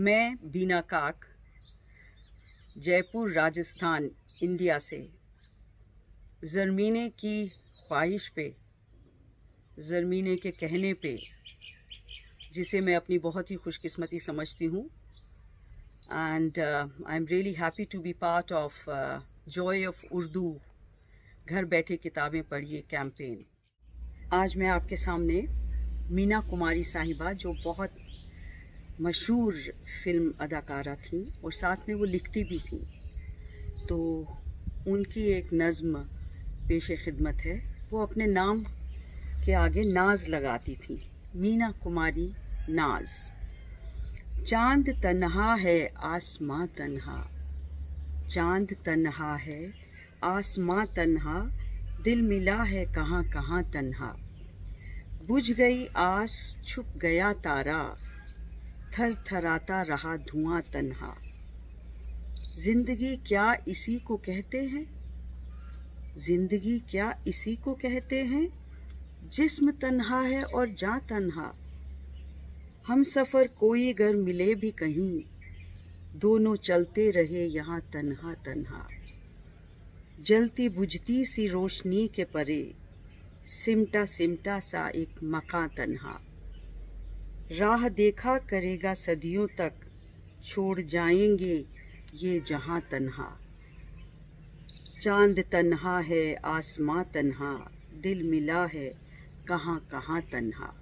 मैं बीना काक जयपुर राजस्थान इंडिया से ज़रमीने की ख्वाहिश पे, ज़रमीने के कहने पे, जिसे मैं अपनी बहुत ही खुशकिस्मती समझती हूँ, and I am really happy to be part of joy of Urdu घर बैठे किताबें पढ़िए कैंपेन। आज मैं आपके सामने मीना कुमारी साहिबा, जो बहुत मशहूर फिल्म अदाकारा थी और साथ में वो लिखती भी थी, तो उनकी एक नज़्म पेश खिदमत है। वो अपने नाम के आगे नाज लगाती थी, मीना कुमारी नाज। चांद तन्हा है आसमां तन्हा, चांद तन्हा है आसमां तन्हा, दिल मिला है कहाँ कहाँ तन्हा। बुझ गई आस छुप गया तारा, थर थराता रहा धुआं तन्हा। जिंदगी क्या इसी को कहते हैं, जिंदगी क्या इसी को कहते हैं, जिस्म तन्हा है और जां तन्हा। हम सफर कोई अगर मिले भी कहीं, दोनों चलते रहे यहाँ तन्हा तन्हा। जलती बुझती सी रोशनी के परे, सिमटा सिमटा सा एक मकां तन्हा। राह देखा करेगा सदियों तक, छोड़ जाएंगे ये जहां तन्हा। चांद तन्हा है आसमां तन्हा, दिल मिला है कहाँ कहाँ तन्हा।